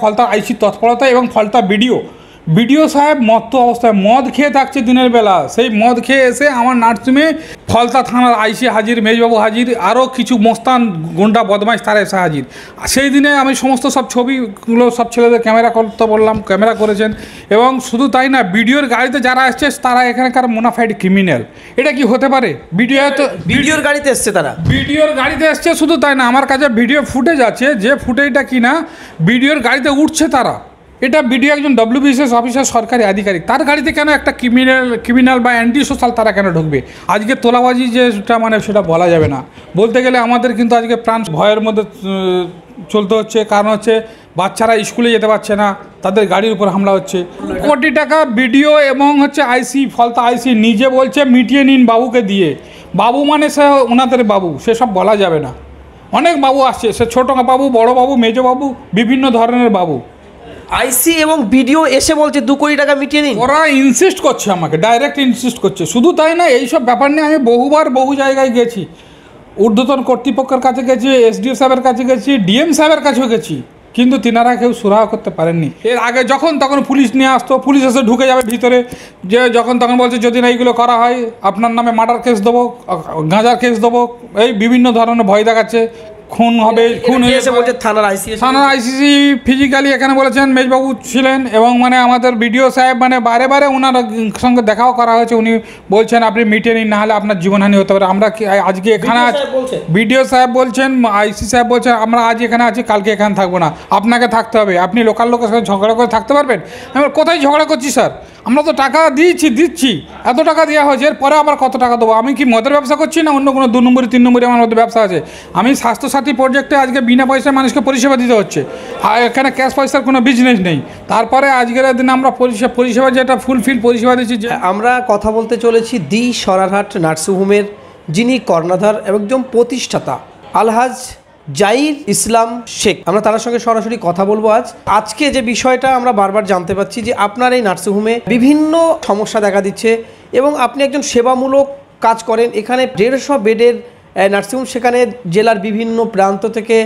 ফলতার আইসি তৎপরতা এবং ফলতার বিডিও সাহেব মত্ত অবস্থায় মদ খেয়ে থাকছে দিনের বেলা। সেই মদ খেয়ে এসে আমার নার্সিংহোমে ফলতা থানার আইসি হাজির, মেজবাবু হাজির, আরও কিছু মস্তান গুন্ডা বদমাইশ তারা এসে হাজির। সেই দিনে আমি সমস্ত সব ছবিগুলো সব ছেলেদের ক্যামেরা করতে বললাম, ক্যামেরা করেছেন। এবং শুধু তাই না, বিডিওর গাড়িতে যারা এসছে তারা এখানকার মোনাফাইড ক্রিমিনাল। এটা কি হতে পারে? বিডিওর গাড়িতে এসছে, তারা বিডিওর গাড়িতে এসছে। শুধু তাই না, আমার কাছে ভিডিও ফুটেজ আছে, যে ফুটেজটা কিনা বিডিওর গাড়িতে উঠছে তারা। এটা বিডিও একজন WBCS অফিসার, সরকারি আধিকারিক, তার গাড়িতে কেন একটা ক্রিমিনাল বা অ্যান্টি সোশ্যাল তারা কেন ঢুকবে? আজকে তোলাবাজি যেটা মানে সেটা বলা যাবে না। বলতে গেলে আমাদের কিন্তু আজকে প্রাণ ভয়ের মধ্যে চলতে হচ্ছে। কারণ হচ্ছে বাচ্চারা স্কুলে যেতে পারছে না, তাদের গাড়ির উপর হামলা হচ্ছে। কোটি টাকা বিডিও এবং হচ্ছে আইসি, ফলতা আইসি নিজে বলছে মিটিয়ে নিন বাবুকে দিয়ে। বাবু মানে সে ওনাদের বাবু, সেসব বলা যাবে না। অনেক বাবু আসছে, সে ছোটো বাবু, বড় বাবু, মেজো বাবু, বিভিন্ন ধরনের বাবু। আইসি এবং বিডিও এসে বলছে 2 কোটি টাকা মিটিয়ে নিন। ওরা ইনসিস্ট করছে, আমাকে ডাইরেক্ট ইনসিস্ট করছে। শুধু তাই না, এইসব ব্যাপার নিয়ে আমি বহু জায়গায় গেছি। ঊর্ধ্বতন কর্তৃপক্ষের কাছে গেছি, SDO সাহেবের কাছে গেছি, DM সাহেবের কাছেও গেছি, কিন্তু তিনারা কেউ সুরাহা করতে পারেননি। এর আগে যখন তখন পুলিশ নিয়ে আসতো, পুলিশ এসে ঢুকে যাবে ভিতরে, যে যখন তখন বলছে যদি না এইগুলো করা হয় আপনার নামে মার্ডার কেস দেবো, গাঁজার কেস দেবো, এই বিভিন্ন ধরনের ভয় দেখাচ্ছে। খুন হবে, খুন হয়ে বলছে থানার আইসিসি ফিজিক্যালি এখানে বলেছেন, মেজবাবু ছিলেন। এবং মানে আমাদের বিডিও সাহেব মানে বারে ওনার সঙ্গে দেখাও করা হয়েছে। উনি বলছেন আপনি মিটিয়ে নিন, না হলে আপনার জীবনহানি হতে পারে। আমরা আজকে এখানে বিডিও সাহেব বলছেন, আইসি সাহেব বলছেন আমরা আজ এখানে আছি, কালকে এখানে থাকবো না, আপনাকে থাকতে হবে। আপনি লোকাল লোকের সাথে ঝগড়া করে থাকতে পারবেন? আমি কোথায় ঝগড়া করছি স্যার? আমরা তো টাকা দিচ্ছি, এত টাকা দেওয়া হয়েছে, এরপরে আবার কত টাকা দেবো? আমি কি মদের ব্যবসা করছি না অন্য কোনো 2 নম্বরই 3 নম্বরই আমার মধ্যে ব্যবসা আছে? আমি স্বাস্থ্যসাথী প্রজেক্টে আজকে বিনা পয়সায় মানুষকে পরিষেবা দিতে হচ্ছে, আর এখানে ক্যাশ পয়সার কোনো বিজনেস নেই। তারপরে আজকের দিনে আমরা পরিষেবা যেটা ফুলফিল পরিষেবা দিচ্ছি। যে আমরা কথা বলতে চলেছি দি সরারহাট নার্সিংহোমের যিনি কর্ণধার এবং একজন প্রতিষ্ঠাতা আলহাজ জাহির ইসলাম শেখ। আমরা তার সঙ্গে সরাসরি কথা বলবো আজকে যে বিষয়টা আমরা বারবার জানতে পাচ্ছি যে আপনার এই নার্সিংহোমে বিভিন্ন সমস্যা দেখা দিচ্ছে এবং আপনি একজন সেবামূলক কাজ করেন। এখানে 150 বেডের নার্সিংহোম, সেখানে জেলার বিভিন্ন প্রান্ত থেকে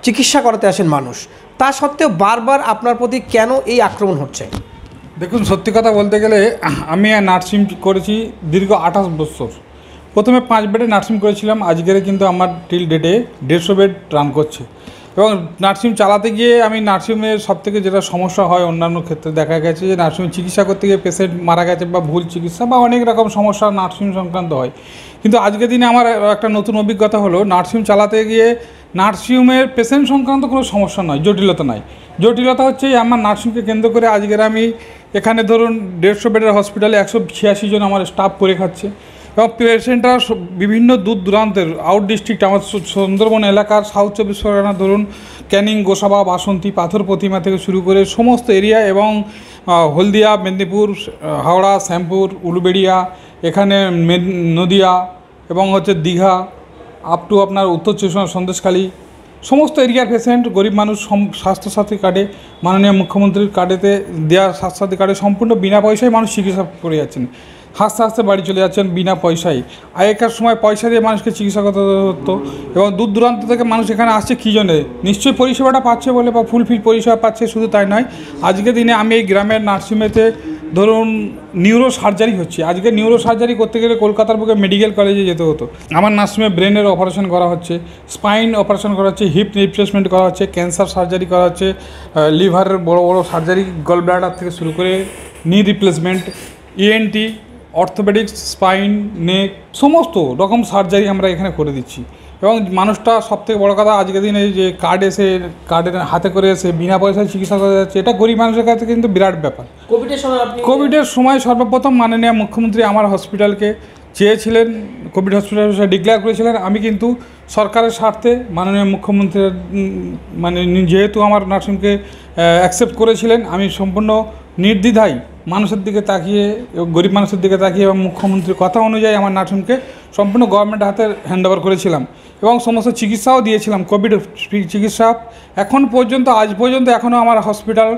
চিকিৎসা করাতে আসেন মানুষ। তা সত্ত্বেও বারবার আপনার প্রতি কেন এই আক্রমণ হচ্ছে? দেখুন, সত্যি কথা বলতে গেলে আমি নার্সিং করেছি দীর্ঘ 28 বছর। প্রথমে 5 বেডে নার্সিং করেছিলাম, আজকের কিন্তু আমার টিল ডেটে 150 বেড রান করছে। এবং নার্সিং চালাতে গিয়ে আমি নার্সিংয়ের সবথেকে যেটা সমস্যা হয় অন্যান্য ক্ষেত্রে দেখা গেছে যে নার্সিং চিকিৎসা করতে গিয়ে পেশেন্ট মারা গেছে বা ভুল চিকিৎসা বা অনেক রকম সমস্যা নার্সিং সংক্রান্ত হয়। কিন্তু আজকের দিনে আমার একটা নতুন অভিজ্ঞতা হলো, নার্সিং চালাতে গিয়ে নার্সিংহোমের পেশেন্ট সংক্রান্ত কোনো সমস্যা নয়, জটিলতা নয়। জটিলতা হচ্ছে আমার নার্সিংকে কেন্দ্র করে আজকের আমি এখানে ধরুন 150 বেডের হসপিটালে 186 জন আমার স্টাফ করে খাচ্ছে। এবং পেশেন্টরা বিভিন্ন দূর দূরান্তের আউট ডিস্ট্রিক্ট, আমার সুন্দরবন এলাকার সাউথ 24 পরগনা ধরুন ক্যানিং, গোসাবা, বাসন্তী, পাথর প্রতিমা থেকে শুরু করে সমস্ত এরিয়া এবং হলদিয়া, মেদিনীপুর, হাওড়া, শ্যামপুর, উলুবেড়িয়া, এখানে নদিয়া এবং হচ্ছে দীঘা আপ টু আপনার উত্তর চব্বিশ সন্দেশখালী, সমস্ত এরিয়ার পেশেন্ট গরিব মানুষ স্বাস্থ্যসাথী কার্ডে, মাননীয় মুখ্যমন্ত্রীর কার্ডেতে দেওয়া স্বাস্থ্যসাথী কার্ডে সম্পূর্ণ বিনা পয়সায় মানুষ চিকিৎসা করে যাচ্ছেন, হাসতে বাড়ি চলে যাচ্ছেন বিনা পয়সায়। আগেকার সময় পয়সা দিয়ে মানুষকে চিকিৎসা করতে হতো এবং দূর দূরান্ত থেকে মানুষ এখানে আসছে কী জন্যে? নিশ্চয়ই পরিষেবাটা পাচ্ছে বলে বা ফুলফিল পরিষেবা পাচ্ছে। শুধু তাই নয়, আজকের দিনে আমি এই গ্রামের নার্সিংহোমেতে ধরুন নিউরো সার্জারি হচ্ছে। আজকে নিউরো সার্জারি করতে গেলে কলকাতার বুকে মেডিকেল কলেজে যেতে হতো। আমার নার্সিংহোমে ব্রেনের অপারেশন করা হচ্ছে, স্পাইন অপারেশন করা হচ্ছে, হিপ রিপ্লেসমেন্ট করা হচ্ছে, ক্যান্সার সার্জারি করা হচ্ছে, লিভারের বড় সার্জারি, গল ব্লাডার থেকে শুরু করে knee replacement, ENT, orthopaedics, spine, neck, সমস্ত রকম সার্জারি আমরা এখানে করে দিচ্ছি। এবং মানুষটা সবথেকে বড় কথা, আজকের দিনে যে কার্ডের হাতে করে এসে বিনা পয়সায় চিকিৎসা করা যাচ্ছে, এটা গরিব মানুষের কাছে কিন্তু বিরাট ব্যাপার। কোভিডের সময় সর্বপ্রথম মাননীয় মুখ্যমন্ত্রী আমার হসপিটালকে চেয়েছিলেন, কোভিড হসপিটাল ডিক্লেয়ার করেছিলেন। আমি কিন্তু সরকারের স্বার্থে মাননীয় মুখ্যমন্ত্রীর মানে যেহেতু আমার নার্সিংকে অ্যাকসেপ্ট করেছিলেন, আমি সম্পূর্ণ নির্দ্বিধায় মানুষের দিকে তাকিয়ে, গরিব মানুষের দিকে তাকিয়ে এবং মুখ্যমন্ত্রীর কথা অনুযায়ী আমার নার্সিংকে সম্পূর্ণ গভর্নমেন্ট হাতে হ্যান্ডওভার করেছিলাম এবং সমস্ত চিকিৎসাও দিয়েছিলাম, কোভিড চিকিৎসা। এখন পর্যন্ত আজ পর্যন্ত এখনও আমার হসপিটাল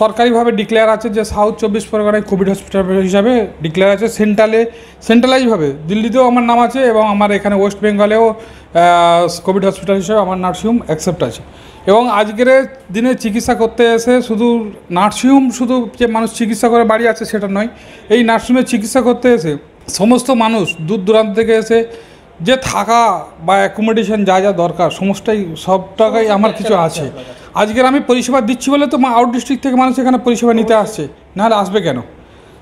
সরকারিভাবে ডিক্লেয়ার আছে যে সাউথ 24 পরগনায় কোভিড হসপিটাল হিসাবে ডিক্লেয়ার আছে, সেন্ট্রালাইজভাবে। দিল্লিতেও আমার নাম আছে এবং আমার এখানে ওয়েস্ট বেঙ্গলেও কোভিড হসপিটাল হিসেবে আমার নার্সিংহোম অ্যাকসেপ্ট আছে। এবং আজকের দিনে চিকিৎসা করতে এসে শুধু নার্সিংহোম শুধু যে মানুষ চিকিৎসা করে বাড়ি আছে সেটা নয়, এই নার্সিংহোমে চিকিৎসা করতে এসে সমস্ত মানুষ দূর দূরান্ত থেকে এসে যে থাকা বা অ্যাকোমোডেশন যা যা দরকার সমস্তটাই সব টাকাই আমার কিছু আছে। আজকের আমি পরিষেবা দিচ্ছি বলে তো আউট ডিস্ট্রিক্ট থেকে মানুষ এখানে পরিষেবা নিতে আসছে, নাহলে আসবে কেন?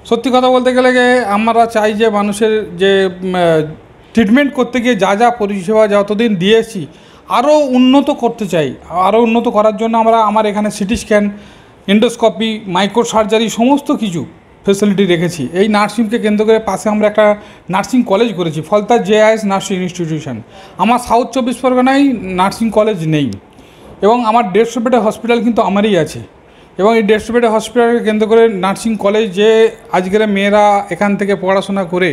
সত্যি কথা বলতে গেলে আমরা চাই যে মানুষের যে ট্রিটমেন্ট করতে গিয়ে যা যা পরিষেবা যতদিন দিয়েছি আরও উন্নত করতে চাই। আরও উন্নত করার জন্য আমার এখানে CT scan, endoscopy, micro surgery সমস্ত কিছু ফেসিলিটি রেখেছি। এই নার্সিংকে কেন্দ্র করে পাশে আমরা একটা নার্সিং কলেজ করেছি, ফলতা জেআইএস নার্সিং ইনস্টিটিউশন। আমার সাউথ 24 পরগনায় নার্সিং কলেজ নেই এবং আমার 150 বেডের হসপিটাল কিন্তু আমারই আছে। এবং এই 150 বেডের হসপিটালকে কেন্দ্র করে নার্সিং কলেজ যে আজকের মেয়েরা এখান থেকে পড়াশোনা করে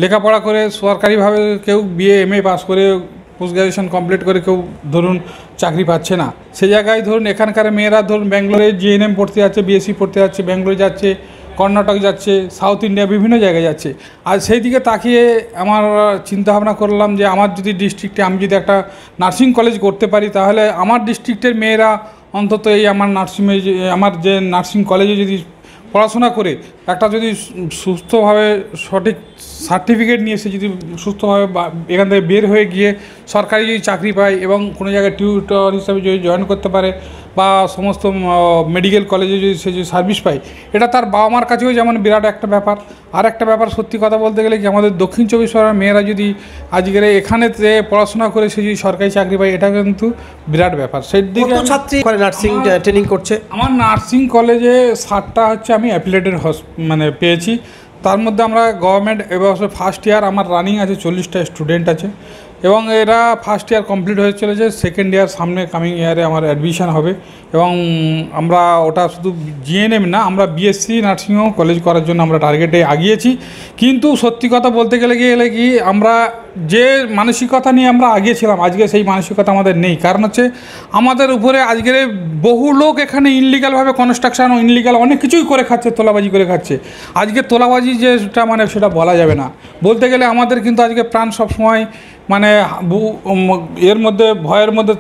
লেখাপড়া করে সরকারিভাবে কেউ বিএ এমএ পাস করে পোস্ট গ্রাজুয়েশন কমপ্লিট করে কেউ ধরুন চাকরি পাচ্ছে না, সে জায়গায় ধরুন এখানকার মেয়েরা ধরুন ব্যাঙ্গালোরে জিএনএম পড়তে যাচ্ছে, বিএসসি পড়তে যাচ্ছে, ব্যাঙ্গালোর যাচ্ছে, কর্ণাটক যাচ্ছে, সাউথ ইন্ডিয়া বিভিন্ন জায়গায় যাচ্ছে। আর সেই দিকে তাকিয়ে আমার চিন্তাভাবনা করলাম যে আমার যদি ডিস্ট্রিক্টে আমি যদি একটা নার্সিং কলেজ করতে পারি তাহলে আমার ডিস্ট্রিক্টের মেয়েরা অন্তত এই আমার আমার যে নার্সিং কলেজে যদি পড়াশোনা করে একটা যদি সুস্থভাবে সঠিক সার্টিফিকেট নিয়ে এসে যদি সুস্থভাবে এখান থেকে বের হয়ে গিয়ে সরকারি যদি চাকরি পায় এবং কোনো জায়গায় টিউটর হিসাবে যদি জয়েন করতে পারে বা সমস্ত মেডিকেল কলেজে যদি সে যদি সার্ভিস পায়, এটা তার বাবা মার কাছেও যেমন বিরাট একটা ব্যাপার। আর একটা ব্যাপার সত্যি কথা বলতে গেলে কি আমাদের দক্ষিণ 24 পরগনার মেয়েরা যদি আজকের এখানে পড়াশোনা করে সে যদি সরকারি চাকরি পায়, এটা কিন্তু বিরাট ব্যাপার। সেই দিকে ছাত্রী নার্সিং ট্রেনিং করছে আমার নার্সিং কলেজে 60টা হচ্ছে আমি অ্যাফিলিয়েটেড পেয়েছি। তার মধ্যে আমরা গভর্নমেন্ট এবছর ফার্স্ট ইয়ার আমার রানিং আছে, 40টা স্টুডেন্ট আছে এবং এরা ফার্স্ট ইয়ার কমপ্লিট হয়ে চলেছে। সেকেন্ড ইয়ার সামনে কামিং ইয়ারে আমার অ্যাডমিশন হবে এবং আমরা ওটা শুধু জিএনএম না, আমরা বিএসসি নার্সিংহোম কলেজ করার জন্য আমরা টার্গেটে আগিয়েছি। কিন্তু সত্যি কথা বলতে গেলে কি আমরা যে মানসিকতা নিয়ে আমরা আগিয়েছিলাম আজকে সেই মানসিকতা আমাদের নেই। কারণ হচ্ছে আমাদের উপরে আজকের বহু লোক এখানে ইনলিগালভাবে কনস্ট্রাকশন ও ইনলিগাল অনেক কিছুই করে খাচ্ছে, তোলাবাজি করে খাচ্ছে। আজকে তোলাবাজি যেটা সেটা বলা যাবে না। বলতে গেলে আমাদের কিন্তু আজকে প্রাণ সবসময় এর মধ্যে ভয়ের মধ্যে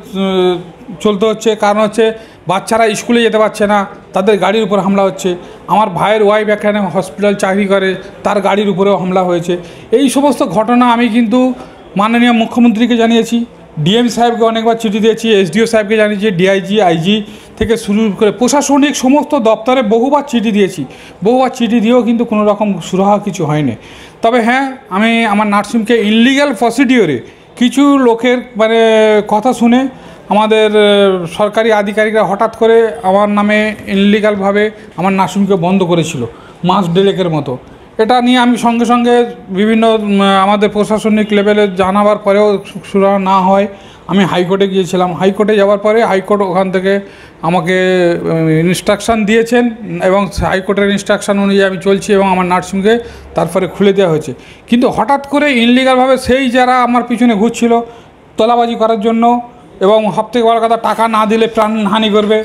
চলতে হচ্ছে। কারণ হচ্ছে বাচ্চারা স্কুলে যেতে পারছে না, তাদের গাড়ির উপর হামলা হচ্ছে। আমার ভাইয়ের ওয়াইফ এখানে হসপিটাল চাকরি করে, তার গাড়ির উপরেও হামলা হয়েছে। এই সমস্ত ঘটনা আমি কিন্তু মাননীয় মুখ্যমন্ত্রীকে জানিয়েছি, ডিএম সাহেবকে অনেকবার চিঠি দিয়েছি, এসডিও সাহেবকে জানিয়েছি, ডিআইজি আইজি থেকে শুরু করে প্রশাসনিক সমস্ত দপ্তরে বহুবার চিঠি দিয়েছি। বহুবার চিঠি দিয়েও কিন্তু কোনো রকম সুরাহা কিছু হয়নি। তবে হ্যাঁ, আমি আমার নার্সিংকে ইনলিগাল প্রসিডিওরে কিছু লোকের কথা শুনে আমাদের সরকারি আধিকারিকরা হঠাৎ করে আমার নামে ইনলিগালভাবে আমার নার্সিংকে বন্ধ করেছিল মাস ডেলেকের মতো। এটা নিয়ে আমি সঙ্গে সঙ্গে বিভিন্ন আমাদের প্রশাসনিক লেভেলে জানাবার পরেও সুরাহা না হয় আমি হাইকোর্টে গিয়েছিলাম। হাইকোর্টে যাওয়ার পরে হাইকোর্ট ওখান থেকে আমাকে ইনস্ট্রাকশান দিয়েছেন এবং হাইকোর্টের ইনস্ট্রাকশান অনুযায়ী আমি চলছি এবং আমার নার্সিংকে তারপরে খুলে দেওয়া হয়েছে। কিন্তু হঠাৎ করে ইনলিগালভাবে সেই যারা আমার পিছনে ঘুরছিল তোলাবাজি করার জন্য এবং সবথেকে বড় কথা টাকা না দিলে প্রাণহানি করবে,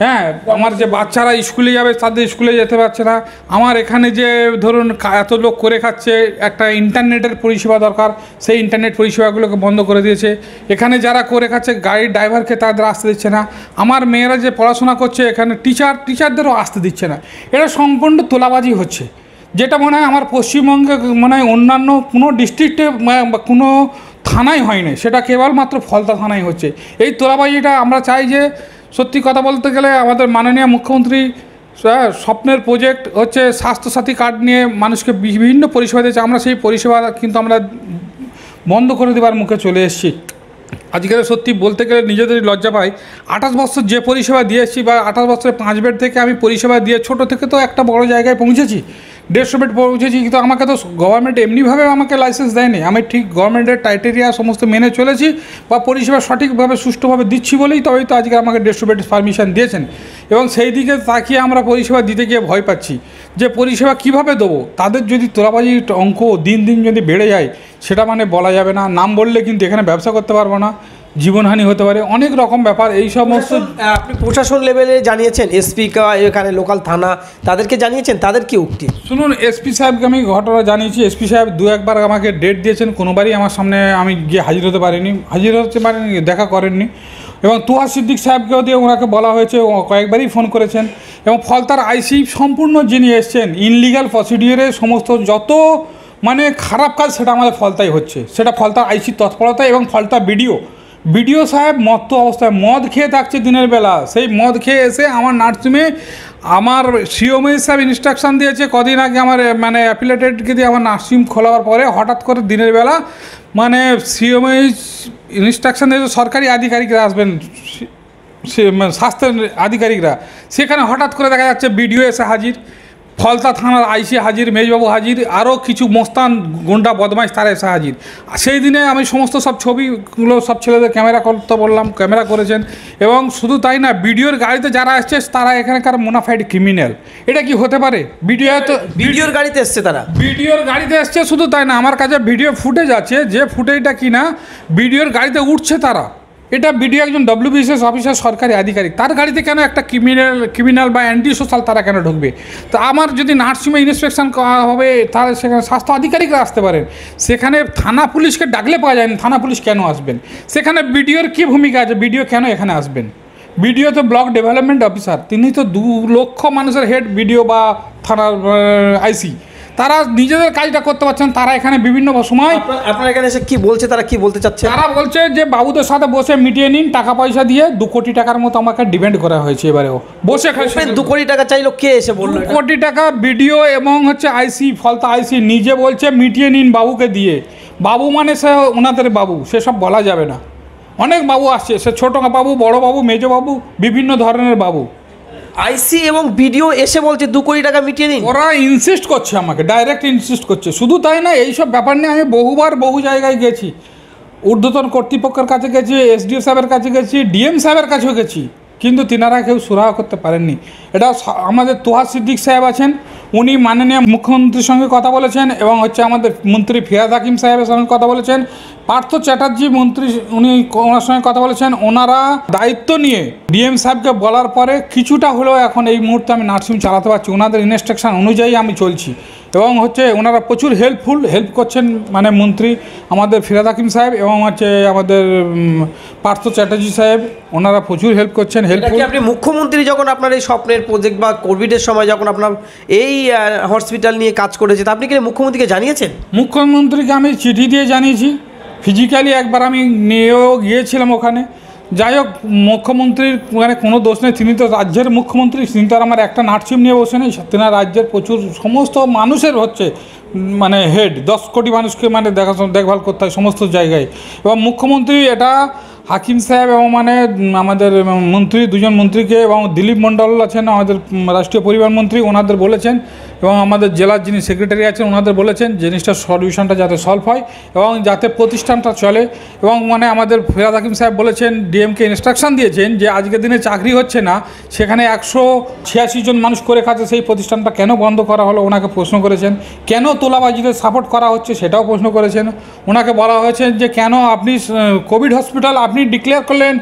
হ্যাঁ, আমার যে বাচ্চারা স্কুলে যাবে তাদের স্কুলে যেতে পারছে না। আমার এখানে যে ধরুন এত লোক করে খাচ্ছে, একটা ইন্টারনেটের পরিষেবা দরকার, সেই ইন্টারনেট পরিষেবাগুলোকে বন্ধ করে দিয়েছে। এখানে যারা করে খাচ্ছে গাড়ির ড্রাইভারকে তাদের আসতে দিচ্ছে না। আমার মেয়েরা যে পড়াশোনা করছে এখানে টিচারদেরও আসতে দিচ্ছে না। এটা সম্পূর্ণ তোলাবাজি হচ্ছে, যেটা মনে হয় আমার পশ্চিমবঙ্গে অন্যান্য কোনো ডিস্ট্রিক্টে কোনো থানায় হয়নি, সেটা কেবলমাত্র ফলতা থানায় হচ্ছে। এই তোলাবাজিটা আমরা চাই যে সত্যি কথা বলতে গেলে আমাদের মাননীয় মুখ্যমন্ত্রী স্বপ্নের প্রজেক্ট হচ্ছে স্বাস্থ্যসাথী কার্ড নিয়ে মানুষকে বিভিন্ন পরিষেবা দিয়েছে। আমরা সেই পরিষেবা কিন্তু আমরা বন্ধ করে দেওয়ার মুখে চলে এসেছি। আজকে সত্যি বলতে গেলে নিজেদেরই লজ্জা পাই। 28 বছর যে পরিষেবা দিয়েছি বা 28 বছরে 5 বেড থেকে আমি পরিষেবা দিয়ে ছোটো থেকে তো একটা বড় জায়গায় পৌঁছেছি, 150 বেড পৌঁছেছি। কিন্তু আমাকে তো গভর্নমেন্ট এমনিভাবে আমাকে লাইসেন্স দেয়নি। আমি ঠিক গভর্নমেন্টের ক্রাইটেরিয়া সমস্ত মেনে চলেছি বা পরিষেবা সঠিকভাবে সুষ্ঠুভাবে দিচ্ছি বলেই তবেই তো আজকে আমাকে 150 বেড পারমিশন দিয়েছেন। এবং সেই দিকে তাকিয়ে আমরা পরিষেবা দিতে গিয়ে ভয় পাচ্ছি যে পরিষেবা কিভাবে দেবো। তাদের যদি তোলাবাজির অঙ্ক দিন দিন যদি বেড়ে যায় সেটা বলা যাবে না। নাম বললে কিন্তু এখানে ব্যবসা করতে পারবো না। জীবনহানি হতে পারে, অনেক রকম ব্যাপার এই সমস্ত। আপনি প্রশাসন লেভেলে জানিয়েছেন, এসপি এখানে লোকাল থানা তাদেরকে জানিয়েছেন, তাদের কি উক্তি? শুনুন, এসপি সাহেবকে আমি ঘটনা জানিয়েছি। এসপি সাহেব দু একবার আমাকে ডেট দিয়েছেন, কোনোবারই আমার সামনে আমি গিয়ে হাজির হতে পারিনি, দেখা করেননি। এবং তুহা সিদ্দিক সাহেবকেও দিয়ে ওনাকে বলা হয়েছে, কয়েকবারই ফোন করেছেন। এবং ফলতার আইসি সম্পূর্ণ যিনি এসছেন ইনলিগাল প্রসিডিওরে সমস্ত যত মানে খারাপ কাজ সেটা আমাদের ফলতাই হচ্ছে, সেটা ফলতার আইসির তৎপরতা। এবং ফলতা বিডিও সাহেব মত্ত অবস্থায় মদ খেয়ে থাকছে দিনের বেলা। সেই মদ খেয়ে এসে আমার নার্সিংহোমে আমার সিওমএই সাহেব ইনস্ট্রাকশান দিয়েছে কদিন আগে, আমার মানে অ্যাফিলেটেডকে দিয়ে আমার নার্সিংহোম খোলাবার পরে হঠাৎ করে দিনের বেলা মানে সিওমএই ইনস্ট্রাকশান দিয়েছে সরকারি আধিকারিকরা আসবেন, স্বাস্থ্যের আধিকারিকরা। সেখানে হঠাৎ করে দেখা যাচ্ছে বিডিও এসে হাজির, ফলতা থানার আইসি হাজির, মেজবাবু হাজির, আরও কিছু মোস্তান গুন্ডা বদমাইশ তারা এসে হাজির। সেই দিনে আমি সমস্ত সব ছবিগুলো সব ছেলেদের ক্যামেরা করতে বললাম, ক্যামেরা করেছেন। এবং শুধু তাই না, বিডিওর গাড়িতে যারা এসছে তারা এখানকার মোনাফাইড ক্রিমিনাল। এটা কি হতে পারে? ভিডিওর গাড়িতে এসছে তারা, ভিডিওর গাড়িতে এসছে। শুধু তাই না, আমার কাছে ভিডিও ফুটেজ আছে, যে ফুটেজটা কিনা ভিডিওর গাড়িতে উঠছে তারা। এটা বিডিও একজন WBCS অফিসার, সরকারি আধিকারিক, তার গাড়িতে কেন একটা ক্রিমিনাল বা অ্যান্টি সোশ্যাল তারা কেন ঢুকবে? তো আমার যদি নার্সিংহোমে ইন্সপেকশন করা হবে তাহলে সেখানে স্বাস্থ্য আধিকারিকরা আসতে পারেন, সেখানে থানা পুলিশকে ডাকলে পাওয়া যায় না। থানা পুলিশ কেন আসবেন? সেখানে বিডিওর কী ভূমিকা আছে? বিডিও কেন এখানে আসবেন? বিডিও তো ব্লক ডেভেলপমেন্ট অফিসার, তিনি তো 2 লক্ষ মানুষের হেড বিডিও বা থানার আইসি। তারা নিজেদের কাজটা করতে পারছেন, তারা এখানে বিভিন্ন সময়। আপনার এখানে এসে কি বলছে, তারা কি বলতে চাচ্ছে? তারা বলছে যে বাবুদের সাথে বসে মিটিয়ে নিন, টাকা পয়সা দিয়ে 2 কোটি টাকার মতো আমাকে ডিমান্ড করা হয়েছে। এবারেও বসে 2 কোটি টাকা চাইলো, কে এসে বললো? 2 কোটি টাকা বিডিও এবং হচ্ছে আইসি, ফলতা আইসি নিজে বলছে মিটিয়ে নিন বাবুকে দিয়ে। বাবু মানে সে ওনাদের বাবু, সেসব বলা যাবে না। অনেক বাবু আসছে, সে ছোটো বাবু, বড় বাবু, মেজো বাবু, বিভিন্ন ধরনের বাবু। আইসি এবং ভিডিও এসে বলছে 2 কোটি টাকা মিটিয়ে নিন। ওরা ইনসিস্ট করছে, আমাকে ডাইরেক্ট ইনসিস্ট করছে। শুধু তাই না, এইসব ব্যাপার নিয়ে আমি বহু জায়গায় গেছি, ঊর্ধ্বতন কর্তৃপক্ষের কাছে গেছি, এসডিও সাহেবের কাছে গেছি, ডিএম সাহেবের কাছেও গেছি, কিন্তু তিনারা কেউ সুরাহা করতে পারেননি। এটা আমাদের তুহা সিদ্দিক সাহেব আছেন, উনি মাননীয় মুখ্যমন্ত্রীর সঙ্গে কথা বলেছেন, এবং হচ্ছে আমাদের মন্ত্রী ফিরাদ হাকিম সাহেবের সঙ্গে কথা বলেছেন, পার্থ চ্যাটার্জি মন্ত্রী উনি ওনার সঙ্গে কথা বলেছেন। ওনারা দায়িত্ব নিয়ে ডিএম সাহেবকে বলার পরে কিছুটা হলেও এখন এই মুহূর্তে আমি নার্সিংহোম চালাতে পারছি, ওনাদের ইনস্ট্রাকশন অনুযায়ী আমি চলছি। এবং হচ্ছে ওনারা প্রচুর হেল্প করছেন, মানে মন্ত্রী আমাদের ফিরাদ হাকিম সাহেব এবং হচ্ছে আমাদের পার্থ চ্যাটার্জি সাহেব, ওনারা প্রচুর হেল্প করছেন। আপনি মুখ্যমন্ত্রী যখন আপনার এই স্বপ্নের প্রজেক্ট বা কোভিডের সময় যখন আপনার এই হসপিটাল নিয়ে কাজ করেছে, তা আপনি কি মুখ্যমন্ত্রীকে জানিয়েছেন? মুখ্যমন্ত্রীকে আমি চিঠি দিয়ে জানিয়েছি, ফিজিক্যালি একবার আমি নিয়েও গিয়েছিলাম ওখানে। যাই হোক, মুখ্যমন্ত্রীর মানে কোনো দোষ নেই, তিনি তো রাজ্যের মুখ্যমন্ত্রী, তিনি তো আর আমার একটা নার্সিংহোম নিয়ে বসে নেই। তিনি রাজ্যের প্রচুর সমস্ত মানুষের হচ্ছে মানে হেড, 10 কোটি মানুষকে মানে দেখভাল করতে হয় সমস্ত জায়গায়। এবং মুখ্যমন্ত্রী এটা হাকিম সাহেব এবং মানে আমাদের মন্ত্রী, 2 জন মন্ত্রীকে, এবং দিলীপ মণ্ডল আছেন আমাদের রাষ্ট্রীয় পরিবার মন্ত্রী, ওনাদের বলেছেন, এবং আমাদের জেলার যিনি সেক্রেটারি আছেন ওনাদের বলেছেন জিনিসটার সলিউশনটা যাতে সলভ হয় এবং যাতে প্রতিষ্ঠানটা চলে। এবং মানে আমাদের ফিরাদ হাকিম সাহেব বলেছেন, ডিএমকে ইনস্ট্রাকশন দিয়েছেন যে আজকের দিনে চাকরি হচ্ছে না, সেখানে 186 জন মানুষ করে খাচ্ছে, সেই প্রতিষ্ঠানটা কেন বন্ধ করা হলো ওনাকে প্রশ্ন করেছেন। কেন তোলাবাজিদের সাপোর্ট করা হচ্ছে সেটাও প্রশ্ন করেছেন। ওনাকে বলা হয়েছে যে কেন আপনি কোভিড হসপিটাল আপনি ডিক্লেয়ার করলেন,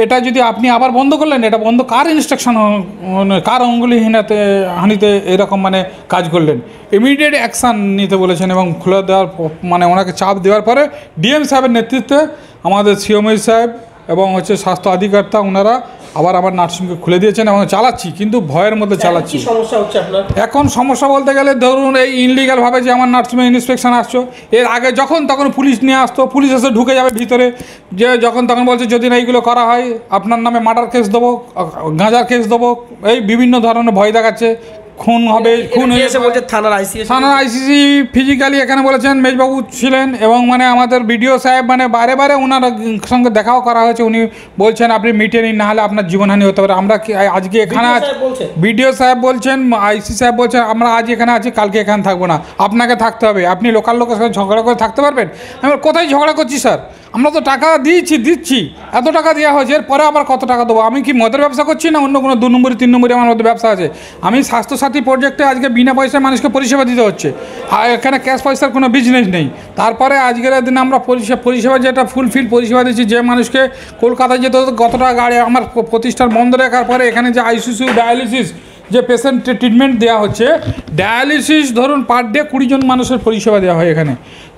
এটা যদি আপনি আবার বন্ধ করলেন, এটা বন্ধ কার ইনস্ট্রাকশন, কার হানিতে এরকম মানে কাজ করলেন? ইমিডিয়েট অ্যাকশান নিতে বলেছেন। এবং খুলে দেওয়ার মানে ওনাকে চাপ দেওয়ার পরে ডিএম সাহেবের নেতৃত্বে আমাদের সিওমএই সাহেব এবং হচ্ছে স্বাস্থ্য আধিকর্তা ওনারা আবার আমার নার্সিংকে খুলে দিয়েছেন এবং চালাচ্ছি, কিন্তু ভয়ের মধ্যে চালাচ্ছি। সমস্যা হচ্ছে আপনার এখন? সমস্যা বলতে গেলে ধরুন এই ইনলিগালভাবে যে আমার নার্সিংহোমে ইন্সপেকশন আসছো, এর আগে যখন তখন পুলিশ নিয়ে আসতো, পুলিশ এসে ঢুকে যাবে ভিতরে, যে যখন তখন বলছে যদি না এইগুলো করা হয় আপনার নামে মার্ডার কেস দেবো, গাঁজার কেস দেবো, এই বিভিন্ন ধরনের ভয় দেখাচ্ছে, খুন হবে, খুন হয়েছে বলছে। থানার আইসিসি ফিজিক্যালি এখানে বলেছেন, মেজবাবু ছিলেন, এবং মানে আমাদের বিডিও সাহেব মানে বারে ওনার সঙ্গে দেখাও করা হয়েছে, উনি বলছেন আপনি মিটিয়ে নিন, না হলে আপনার জীবনহানি হতে পারে। আমরা আজকে এখানে আছি, বিডিও সাহেব বলছেন, আইসি সাহেব বলছেন আমরা আজ এখানে আছি, কালকে এখানে থাকবো না, আপনাকে থাকতে হবে, আপনি লোকাল লোকের সাথে ঝগড়া করে থাকতে পারবেন? আমি কোথায় ঝগড়া করছি স্যার? আমরা তো টাকা দিচ্ছি, এত টাকা দেওয়া হয়েছে, এরপরে আবার কত টাকা দেবো? আমি কি মদের ব্যবসা করছি না অন্য কোনো 2 নম্বরই 3 নম্বরই আমার মধ্যে ব্যবসা আছে? আমি স্বাস্থ্যসাথী প্রজেক্টে আজকে বিনা পয়সায় মানুষকে পরিষেবা দিতে হচ্ছে, আর এখানে ক্যাশ পয়সার কোনো বিজনেস নেই। তারপরে আজকের দিনে আমরা পরিষেবা যেটা ফুলফিল পরিষেবা দিচ্ছি, যে মানুষকে কলকাতায় যেতে হতো কত টাকা গাড়ি, আমার প্রতিষ্ঠান বন্ধ রাখার পরে এখানে যে আইসিইউ ডায়ালিসিস যে পেশেন্ট ট্রিটমেন্ট দেওয়া হচ্ছে, ডায়ালিসিস ধরুন পার ডে 20 জন মানুষের পরিষেবা দেওয়া হয় এখানে।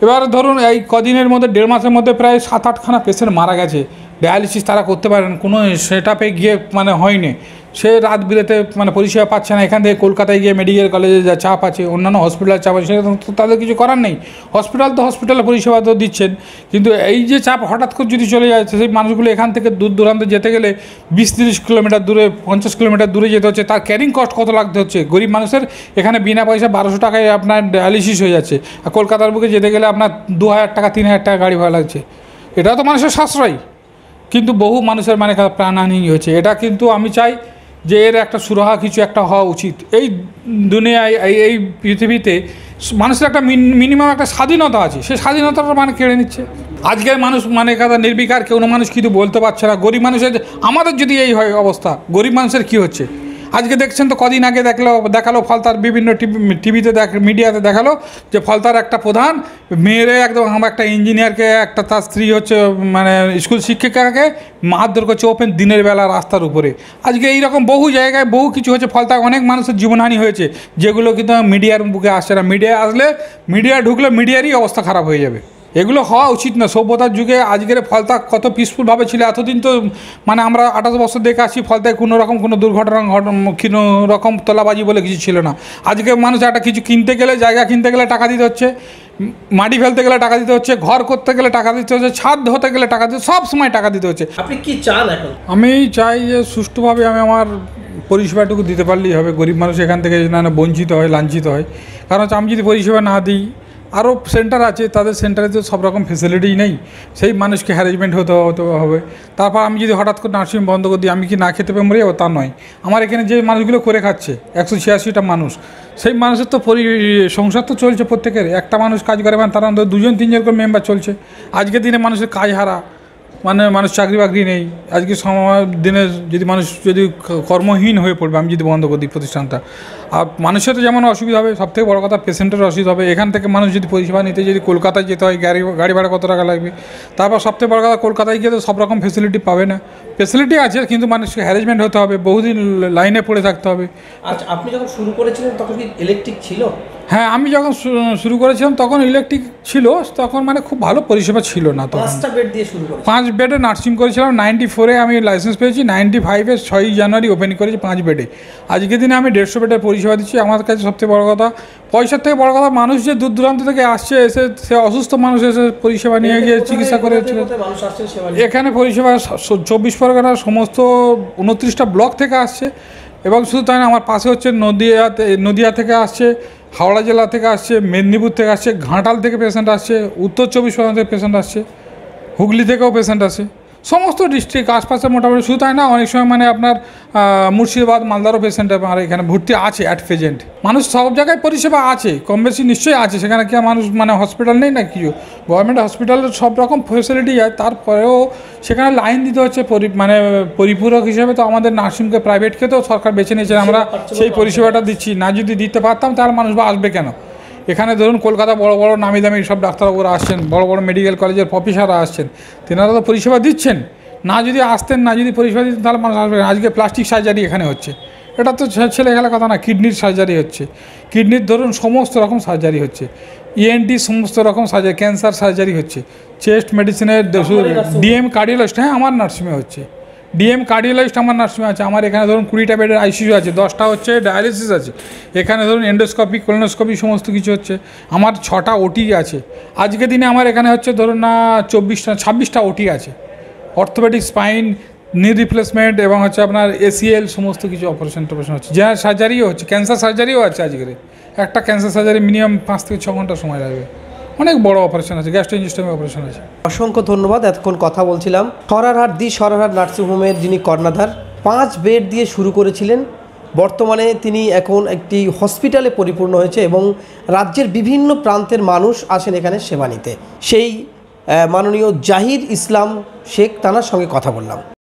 এবার ধরুন এই কদিনের মধ্যে 1.5 মাসের মধ্যে প্রায় 7-8খানা পেশেন্ট মারা গেছে, ডায়ালিসিস তারা করতে পারেন, কোনো সেটআপে গিয়ে মানে হয়নি, সে রাত বিরেতে মানে পরিষেবা পাচ্ছে না। এখান থেকে কলকাতায় গিয়ে মেডিকেল কলেজে যা চাপ আছে, অন্যান্য হসপিটালের চাপ আছে, সেটা তো তাদের কিছু করার নেই। হসপিটালে পরিষেবা তো দিচ্ছেন, কিন্তু এই যে চাপ হঠাৎ করে যদি চলে যায়, সেই মানুষগুলো এখান থেকে দূর দূরান্তে যেতে গেলে 20-30 কিলোমিটার দূরে, 50 কিলোমিটার দূরে যেতে হচ্ছে, তার ক্যারিং কস্ট কত লাগতে হচ্ছে গরিব মানুষের। এখানে বিনা পয়সা 1200 টাকায় আপনার ডায়ালিসিস হয়ে যাচ্ছে, আর কলকাতার বুকে যেতে গেলে আপনার 2000 টাকা 3000 টাকা গাড়ি ভাড়া লাগছে। এটা তো মানুষের সাশ্রয়, কিন্তু বহু মানুষের মানে প্রাণহানি হয়েছে। এটা কিন্তু আমি চাই যে এর একটা সুরাহা কিছু একটা হওয়া উচিত। এই দুনিয়ায় এই পৃথিবীতে মানুষের একটা মিনিমাম একটা স্বাধীনতা আছে, সেই স্বাধীনতাটা মানে কেড়ে নিচ্ছে। আজকের মানুষ মানে কথা নির্বিকার, কেউ মানুষ কিন্তু বলতে পারছে না। গরিব মানুষের, আমাদের যদি এই হয় অবস্থা, গরিব মানুষের কী হচ্ছে? আজকে দেখছেন তো, কদিন আগে দেখালো ফলতার বিভিন্ন টিভিতে মিডিয়াতে দেখালো যে ফলতার একটা প্রধান মেয়েরে একদম, আমার একটা ইঞ্জিনিয়ারকে, একটা তার স্ত্রী হচ্ছে মানে স্কুল শিক্ষিকাকে মারধর করছে ওপেন দিনের বেলা রাস্তার উপরে। আজকে এইরকম বহু জায়গায় বহু কিছু হচ্ছে, ফলতায় অনেক মানুষের জীবনহানি হয়েছে, যেগুলো কিন্তু মিডিয়ার বুকে আসছে না। মিডিয়া আসলে, মিডিয়া ঢুকলে মিডিয়ারই অবস্থা খারাপ হয়ে যাবে। এগুলো হওয়া উচিত না সভ্যতার যুগে। আজকের ফলতা কত পিসফুলভাবে ছিল এতদিন, তো মানে আমরা 28 বছর দেখে আসছি, ফলতায় কোনো দুর্ঘটনা কোনো রকম তোলাবাজি বলে কিছু ছিল না। আজকে মানুষ একটা কিছু কিনতে গেলে, জায়গা কিনতে গেলে টাকা দিতে হচ্ছে, মাটি ফেলতে গেলে টাকা দিতে হচ্ছে, ঘর করতে গেলে টাকা দিতে হচ্ছে, ছাদ হতে গেলে টাকা দিতে, সব সময় টাকা দিতে হচ্ছে। আপনি কি চান এখন? আমি চাই যে সুষ্ঠুভাবে আমি আমার পরিষেবাটুকু দিতে পারলেই হবে। গরিব মানুষ এখান থেকে না বঞ্চিত হয়, লাঞ্ছিত হয়। কারণ আমি যদি পরিষেবা না দিই, আরও সেন্টার আছে, তাদের সেন্টারে তো সব রকম ফেসিলিটিই নেই, সেই মানুষকে হ্যারাসমেন্ট হতে হবে। তারপর আমি যদি হঠাৎ করে নার্সিং বন্ধ করে দিই, আমি কি না খেতে পেয়ে মরে যাবো? তা নয়। আমার এখানে যে মানুষগুলো করে খাচ্ছে 186টা মানুষ, সেই মানুষের তো সংসার তো চলছে প্রত্যেকের। একটা মানুষ কাজ করে মানে তার অন্তত 2-3 করে মেম্বার চলছে। আজকের দিনে মানুষের কাজ হারা, মানে মানুষ চাকরি বাকরি নেই। আজকে সময় দিনে যদি মানুষ যদি কর্মহীন হয়ে পড়বে, আমি যদি বন্ধ করে দিই প্রতিষ্ঠানটা, আর মানুষের যেমন অসুবিধা হবে, সবথেকে বড় কথা পেশেন্টের অসুবিধা হবে। এখান থেকে মানুষ যদি পরিষেবা নিতে যদি কলকাতায় যেতে হয়, গাড়ি ভাড়া কত টাকা লাগবে। তারপর সবথেকে বড় কথা, কলকাতায় গিয়ে তো সব রকম ফেসিলিটি পাবে না। ফেসিলিটি আছে, কিন্তু মানুষকে হ্যারাসমেন্ট হতে হবে, বহুদিন লাইনে পড়ে থাকতে হবে। আচ্ছা, আপনি যখন শুরু করেছিলেন তখন কি ইলেকট্রিক ছিল? হ্যাঁ, আমি যখন শুরু করেছিলাম তখন ইলেকট্রিক ছিল, তখন মানে খুব ভালো পরিষেবা ছিল না। তখন 5টা বেড দিয়ে শুরু করেছি। 5 বেডে নার্সিং করেছিলাম। 94-এ আমি লাইসেন্স পেয়েছি, 95-এ 6 জানুয়ারি ওপেনিং করেছি 5 বেডে। আজকের দিনে আমি 150 বেডের পরিষেবা দিচ্ছি। আমার কাছে সবথেকে বড় কথা, পয়সার থেকে বড় কথা, মানুষ যে দূর দূরান্ত থেকে আসছে, এসে সে অসুস্থ মানুষ এসে পরিষেবা নিয়ে গিয়ে চিকিৎসা করে এখানে পরিষেবা 24 পরগনার সমস্ত 29টা ব্লক থেকে আসছে। এবং শুধু তাই না, আমার পাশে হচ্ছে নদিয়া থেকে আসছে, হাওড়া জেলা থেকে আসছে, মেদিনীপুর থেকে আসছে, ঘাটাল থেকে পেশেন্ট আসছে, উত্তর 24 পরগনা থেকে পেশেন্ট আসছে, হুগলি থেকেও পেশেন্ট আসে, সমস্ত ডিস্ট্রিক্ট আশপাশে মোটামুটি। শুধু তাই না, অনেক সময় মানে আপনার মুর্শিদাবাদ, মালদারও পেশেন্ট আমার এখানে ভর্তি আছে অ্যাট প্রেজেন্ট। মানুষ সব জায়গায় পরিষেবা আছে, কম বেশি নিশ্চয়ই আছে। সেখানে কি মানুষ মানে হসপিটাল নেই না কিছু? গভর্নমেন্ট হসপিটালের সব রকম ফেসিলিটি আছে, তারপরেও সেখানে লাইন দিতে হচ্ছে। মানে পরিপূরক হিসেবে তো আমাদের নার্সিংকে, প্রাইভেটকে তো সরকার বেছে নিয়েছে, আমরা সেই পরিষেবাটা দিচ্ছি না। যদি দিতে পারতাম তাহলে মানুষ বা আসবে কেন? এখানে ধরুন কলকাতা বড় বড় নামি দামি সব ডাক্তারবাবুরা আসছেন, বড় বড় মেডিকেল কলেজের প্রফেসররা আসছেন, তেনারা তো পরিষেবা দিচ্ছেন না। যদি আসতেন না, যদি পরিষেবা দিতেন, তাহলে মানুষ আসবে। আজকে প্লাস্টিক সার্জারি এখানে হচ্ছে, এটা তো ছেলে খেলার কথা না। কিডনির সার্জারি হচ্ছে, কিডনির ধরুন সমস্ত রকম সার্জারি হচ্ছে, ENT সমস্ত রকম সার্জারি, ক্যান্সার সার্জারি হচ্ছে, চেস্ট মেডিসিনের DM কার্ডিওলজিস্ট, হ্যাঁ আমার নার্সিংয়ে হচ্ছে। DM কার্ডিওলজিস্ট আমার নার্সিংয়ে আছে। আমার এখানে ধরুন 20টা বেডের ICU আছে, 10টা হচ্ছে ডায়ালিসিস আছে। এখানে ধরুন এন্ডোস্কোপি, কোলোনোস্কোপি সমস্ত কিছু হচ্ছে। আমার 6টা OT আছে। আজকের দিনে আমার এখানে হচ্ছে ধরুন না 26টা OT আছে, অর্থোপেডিক, স্পাইন, নি রিপ্লেসমেন্ট এবং হচ্ছে আপনার ACL সমস্ত কিছু অপারেশন হচ্ছে। জেনারেল সার্জারিও হচ্ছে, ক্যান্সার সার্জারিও আছে। আজকের একটা ক্যান্সার সার্জারি মিনিমাম 5 থেকে 6 ঘন্টা সময় লাগবে। অনেক বড় অপারেশন আছে, গ্যাস্ট্রোইন্টেস্টাইনাল অপারেশন আছে। অসংখ্য ধন্যবাদ। এতক্ষণ কথা বলছিলাম সরারহাট নার্সিংহোমের যিনি কর্ণধার, 5 বেড দিয়ে শুরু করেছিলেন। বর্তমানে তিনি এখন একটি হসপিটালে পরিপূর্ণ হয়েছে এবং রাজ্যের বিভিন্ন প্রান্তের মানুষ আসেন এখানে সেবা নিতে। সেই মাননীয় জাহির ইসলাম শেখ তানার সঙ্গে কথা বললাম।